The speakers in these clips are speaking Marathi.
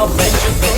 बेंच पे।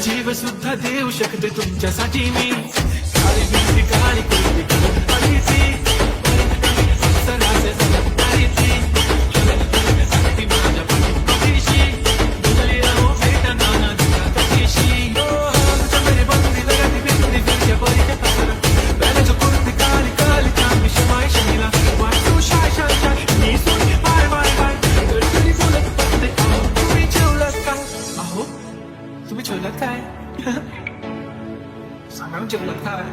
जीव सुद्धा देऊ शकते तुमच्यासाठी मी काळी भिंती काळी कोणती काळी ती सरासे सगळी ती ती माझ्या पाठीशी दुसरी राहू भेटा नाना तुझ्या कशीशी मेरे बंदी लगाती बिंदी फिरच्या परीच्या कसर बॅलेच्या कोणती काळी काळी चांगली शमाय शमीला वाटू शाय शाय शाय मी सोडली बाय बाय बाय गडकरी बोलत बसते तुम्ही ठेवलं का अहो तुम्ही ठेवलं काय सांगा जेवलं काय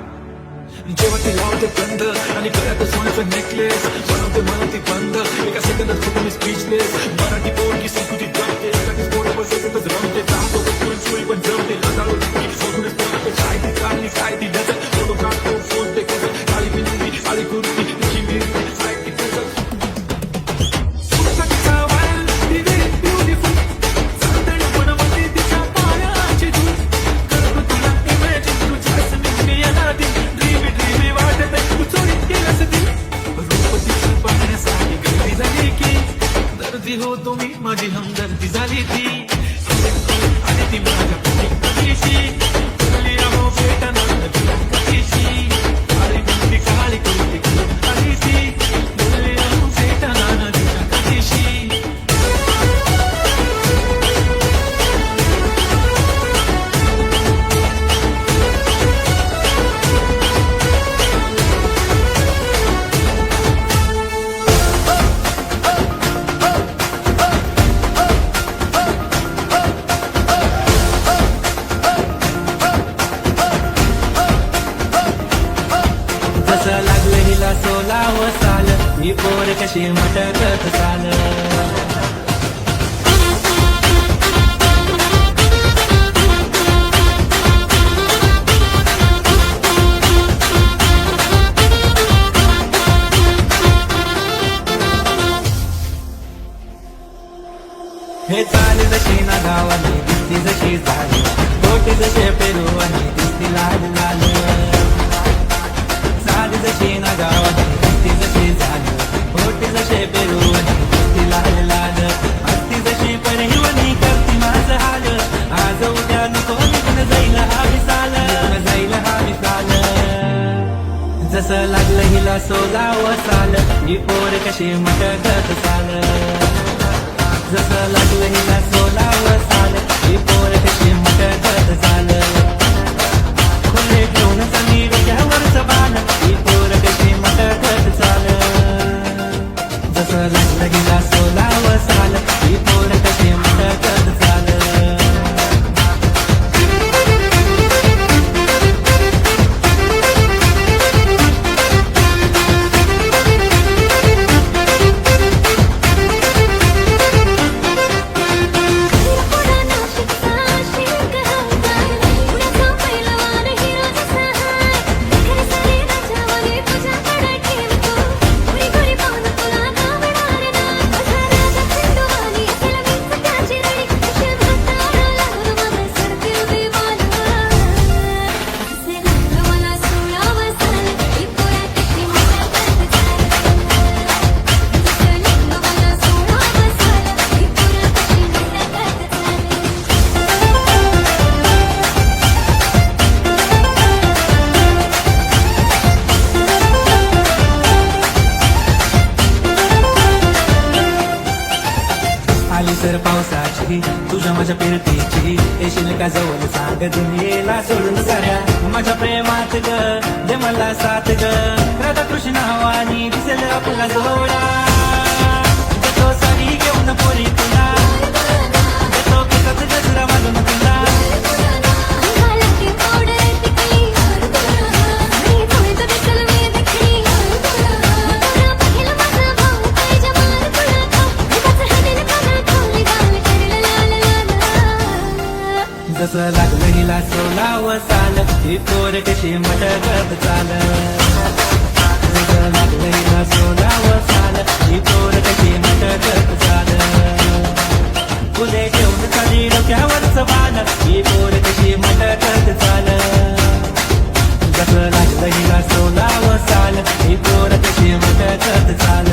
जेव्हा ते लावते बंद आणि गळ्यात सोन्याचं नेकलेस बनवते मला ती बंद एका सेकंदात होतो मी स्पीचलेस मराठी बोलकी संस्कृती जमते एखादी पोरं सेकंदच रमते चाहतो पण चोळी पण जमते लताळू सोडूनच बोलते काय ती डझल फोटो काढतो फोन पे कसं काळी बिंदी काळी कुर्ती तिची मिरती सायटी कसं हो तुम्ही माझी हमदर्दी झाली ती आणि ती माझ्या कशीशी तुला राहो भेटा नाना तुझ्या कशीशी काळी बिंदी काळी कोणती काळी ती तुला राहो भेटा नाना तुझ्या कशीशी जसं लागलं हिला 16व साल ही पोर कशी मटकत चाल हे चाल जशी ना गावाने दिसती जशी झाली बोटी जसे पेरू आणि दिसती लाल लाल साली जशी ना गावात दिसती जशी झाली बोटी जसे पेरू आणि दिसती लाल लाल असती जशी परहिवणी करती माझं हाल आज उद्या नको निघून जाईल हा विसाल जसं लागलं हिला 16व साल ही पोर कशी मटकत चाल जसं लागलं हिला 16व साल ही पोर कशी मटकत चाल खोले घेऊन चाली डोक्यावरचं बाल ही पोर कशी मटकत चाल जसं लागलं हिला 16व साल ही पोर कशी मटकत चाल आली तर पावसाची तुझ्या माझ्या पेरतीची येशील का जवळ सांग दुनियेला सोडून साऱ्या माझ्या प्रेमात ग दे मला साथ ग राधा कृष्ण हवानी दिसेल आपला जोडा देतो साडी घेऊन पोरी तुला देतो केसात गजरा घालून तुला जसं लागलं हिला 16व साल ही पोर कशी मटकत चाल जसं लागलं हिला 16व साल ही पोर कशी मटकत चाल फुले घेऊन चाली डोक्यावरचं बाल ही पोर कशी मटकत चाल जसं लागलं हिला 16व साल ही पोर कशी मटकत चाल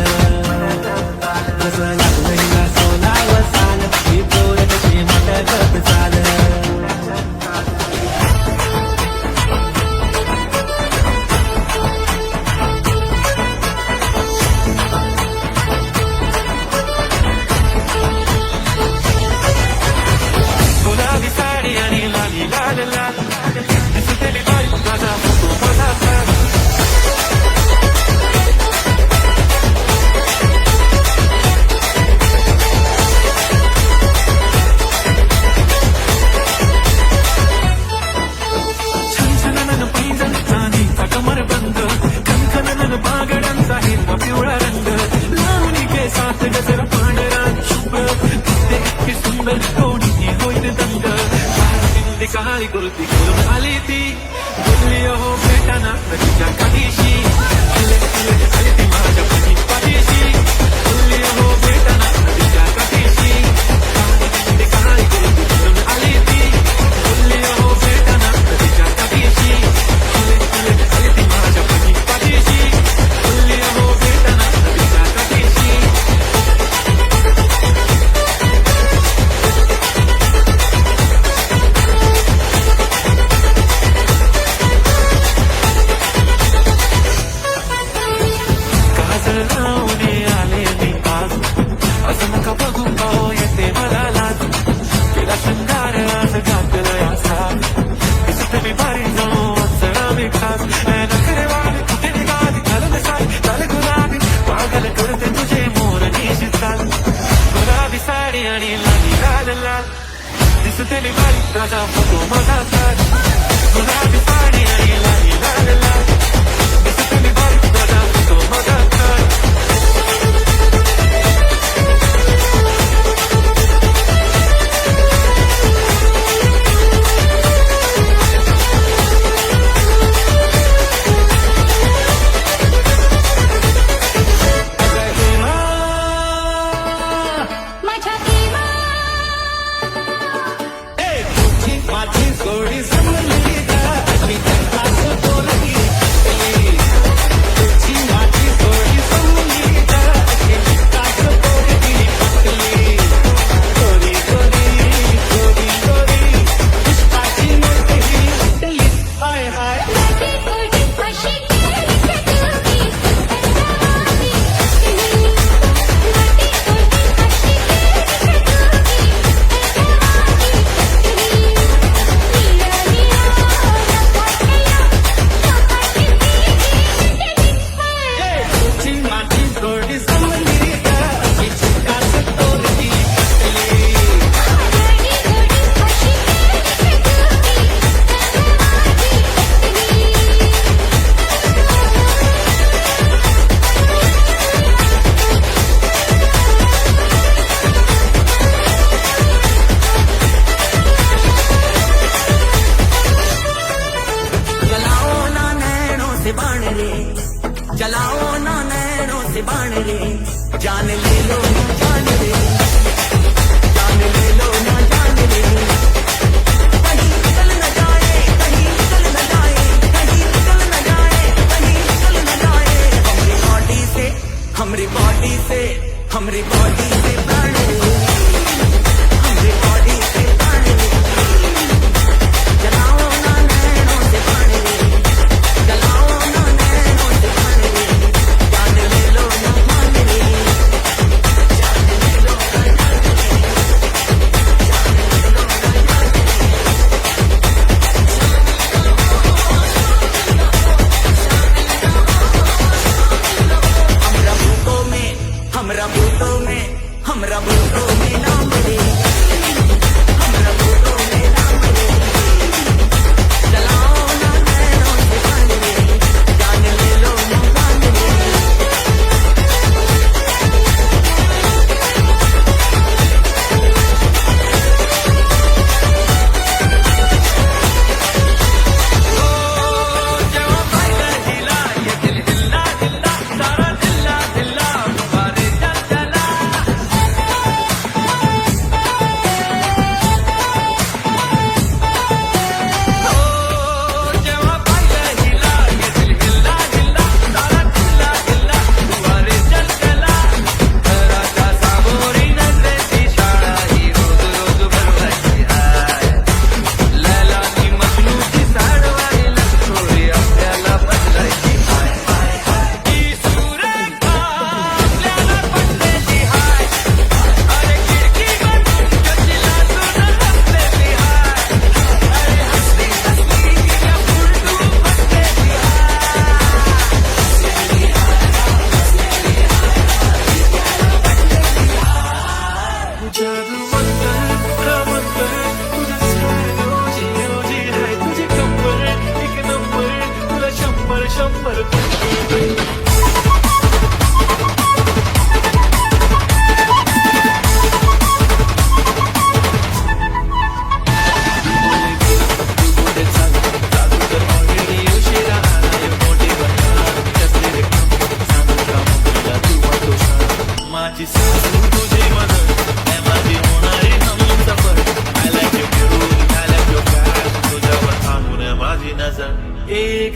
जसं लागलं हिला 16व साल ही पोर कशी मटकत चाल आणि लाली लाल लाल दिसते मी बाई माझा फोटो माझा तर छनछनन पैंजण चांदीचा कमरबंद खनखनन बागडांचा हिरवा पिवळा रंग लावणी केसात गजर पांढरा शुभ्र दिसते इतकी सुंदर कोणीही होईल दंग काळी काळी कुर्ती घालून आली ती बोलली अहो भेटाना तिच्या काहीशी आली ती माझ्या पाठीशी बोलली अहो भेटाना तिच्या काहीशी काळी कुर्ती घालून आली ती बोलली अहो भेटाना तिच्या काहीशी आली ती माझ्या पाठीशी बोलली अहो भेटाना तिच्या काहीशी काजळ लावून आले मी आज असं नका बघू पाहू येते मला लाज तिला शृंगार आज घातलं असा दिसत मी भारी जाऊ चढा मी खास नखरे वाली कुठे निघाली घालून साडी चाल गुलाबी पागल करते तुझे मोर निशी चाल गुलाबी साडी आणि लाली लाल लाल दिसते मी भारी राजा फोटो माझा तर गुलाबी साडी आणि लाली लाल लाल दिसते मी भारी राजा फोटो माझा तर माझ्या प्रेमा माझी जोडी जमली का मी त्यांना बोलली तुझी माझी जोडी जमली का मी काच बोलली पटली गोरी गोरी गोरी गोरी पुष्पाची मोठी उठली हाय हाय लाटी कोटी अशी केली सगळी अंगावाली लाटी कोटी अशी केली सगळी अंगावाली नीला नीला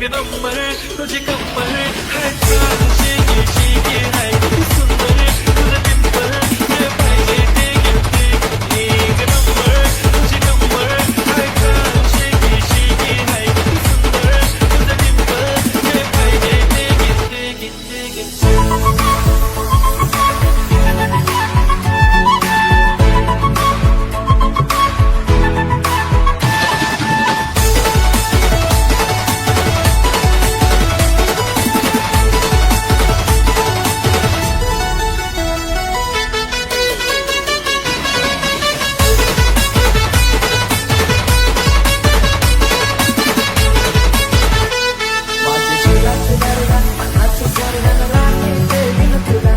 एक नंबर तुझी कंबर हाय चाल शेकी शेकी हाय किती सुंदर तुझं डिंपल जे पाहिजे ते घेते एक नंबर तुझी कंबर हाय चाल शेकी शेकी हाय किती सुंदर तुझं डिंपल जे पाहिजे ते घेते माझे जीवाचे दरदान मनाचे स्वर्गान राणी देईन तुला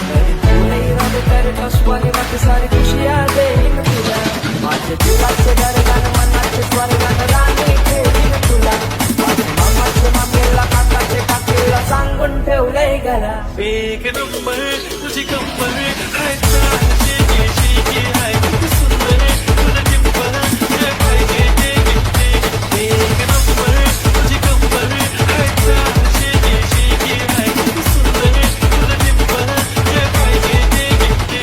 तरी तू नाही रब कर कशवाने मग सारी खुशियाँ देईन तुला माझे जीवाचे दरदान मनाचे स्वर्गान राणी देईन तुला माझे मामाचे मामेला काकाचे काकीला सांगून ठेवलंय घरा एक नंबर तुझी कंबर हाय चाल शेकी शेकी हाय किती सुंदर तुझं डिंपल जे पाहिजे ते घेते एक नंबर तुझी कंबर हाय चाल शेकी शेकी हाय किती सुंदर तुझं डिंपल जे पाहिजे ते घेते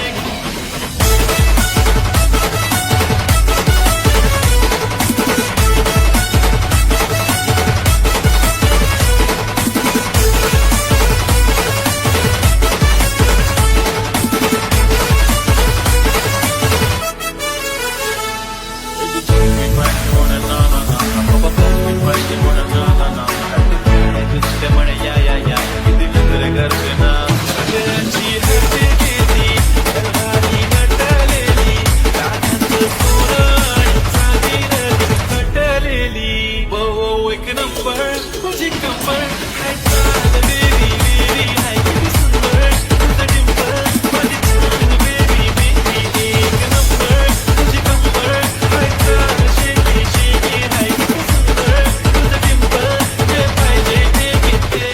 एक नंबर तुझी कंबर हाय चाल बेबी बेबी हाय किती सुंदर तुझं डिंपल माझी छान बेबी बेबी एक नंबर तुझी कंबर हाय चाल शेकी शेकी हाय किती सुंदर तुझं डिंपल जे पाहिजे ते घेते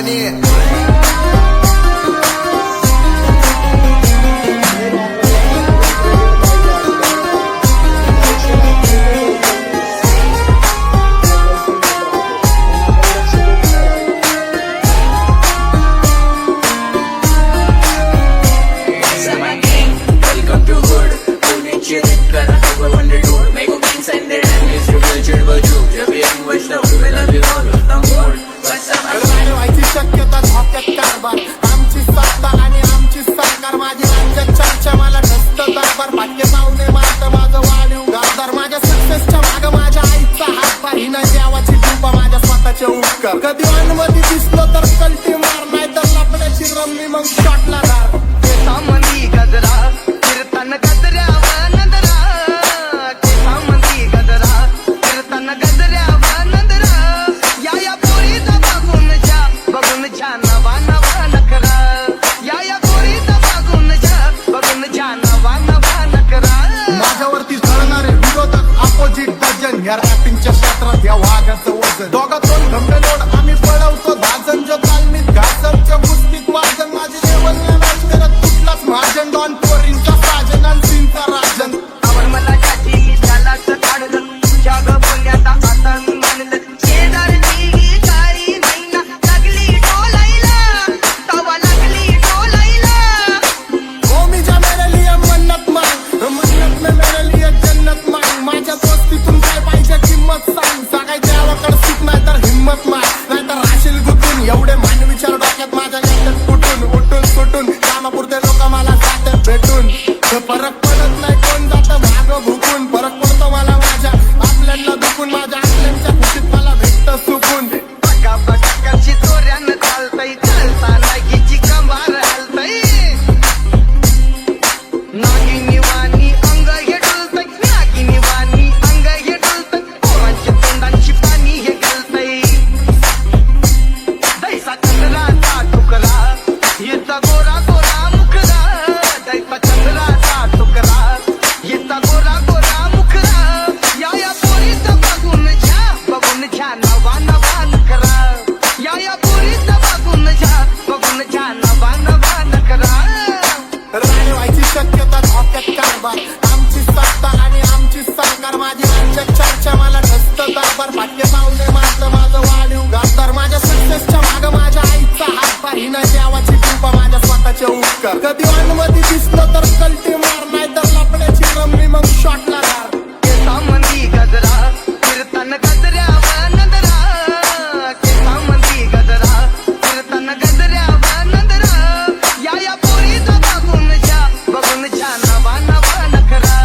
आणि Welcome to hood. पुण्याची रीत करा सगळं वंडे टूर मेगो kings and their enemies you will चिड बजू जब young Vaishnav will love you all of the मोड व्हायची शक्यता धोक्यात कारभार आमची सत्ता आणि आमची सरकार माझी राज्यात चर्चा मला नसतं दरबार भाग्य पाहुणे मारतं माझं वाढीव गारदार माझ्या सक्सेसच्या माग माझ्या आईचा हातभार ही नाही देवाची कृपा माझ्या स्वतःचे उपकार कधी अनुमती दिसलो तर कल्टी मार नाही तर लपण्याची रम्मी मग शॉटला धार केसामंदी गजरा कीर्तन गजऱ्यावर नंदरा केसामंदी गजरा कीर्तन गजऱ्यावर नंदरा या पोरीचा बघून छा नवा नवा नखरा या पोरीचा बघून छा नवा नवा नखरा माझ्यावरती झळणारे विरोधक अपोजिट डझन या रॅपिंगच्या क्षेत्रात या वाघाचं वजन दोघा दोन घंटे लोड आम्ही पळवतो दाजन जो तालमीत घासरच्या कुस्तीत वाजन माझी लेवल मॅच करत कुठलाच महाजन डॉन पोरींचा साजन आणि सीनचा राजन आवड मला त्याची मी त्यालाच काढलं तुझ्या ग बोलण्याचा आता मी मानलं शेजारची काळी मैना लागली डोलायला तवा लागली डोलायला ओ मी जा मेरे लिए मन्नत मांग मन्नत में मेरे लिए जन्नत मांग माझ्या दोस्तीतून काय पाहिजे किंमत सांग सांगाय देवाकडे सुख नाही तर हिम्मत माग नाही तर राशील गुतून एवढे मान विचार डोक्यात माझ्या गॅटत कुठून उठून सुटून कामापुरते लोक मला जातात भेटून फरक पडत नाही कोण जातं मागं भुकून फरक पडतो मला माझ्या आपल्यांना दुखून माझ्या आपल्यांच्या खुशीत मला भेटतं सुकून बघा बघा कशी चोऱ्यानं चालतंय चालता नागीची कंबार हलतंय नागिनी वाणी अंग हे डुलतंय नागिनी वाणी अंग हे डुलतंय पोरांच्या तोंडांची पाणी हे गलतंय दैसा चंद्राचा तुकडा येता गोरा गोरा मुखरा दैसा चंद्राचा तुकडा येता गोरा गोरा मुखरा या पोरीचं बघून छा नवा नवा नखरा या पोरीचं बघून छा नवा नवा नखरा राणी व्हायची शक्यता धोक्यात कारभार आमची सत्ता आणि आमची सरकार माझी राज्यात चर्चा मला नसतं दरबार भाग्य पाहुणे मारतं माझं वाढीव गारदार माझ्या सक्सेसच्या माग माझ्या आईचा हातभार ही नाही देवाची कृपा माझ्या स्वतःचे उपकार कधी अनुमती दिसलो तर कल्टी मार नाही तर लपण्याची रम्मी मग शॉटला धार केसामंदी गजरा कीर्तन गजऱ्यावर नंदरा केसामंदी गजरा कीर्तन गजऱ्यावर नंदरा या पोरीचा बघून छा नवा नवा नखरा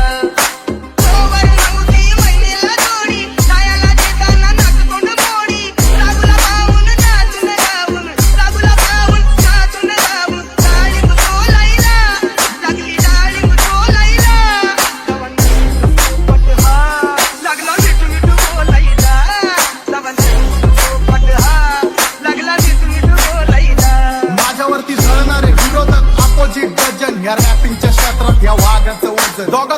सोवर नव्हती महिनेला जोडी सायाला देताना नाचतोंड मोडी रागुला पाहून नाचून गाऊन रागुला पाहून नाचून गाऊन डाळिंब डोलायला लागली डाळिंब डोलायला पट हा लागला मिठू मिठू बोलायला पट हा लागला मिठू मिठू बोलायला माझ्यावरती झळणारे विरोधक अपोजिट डझन या रॅपिंगच्या क्षेत्रात या वाघाचं वजन दोघा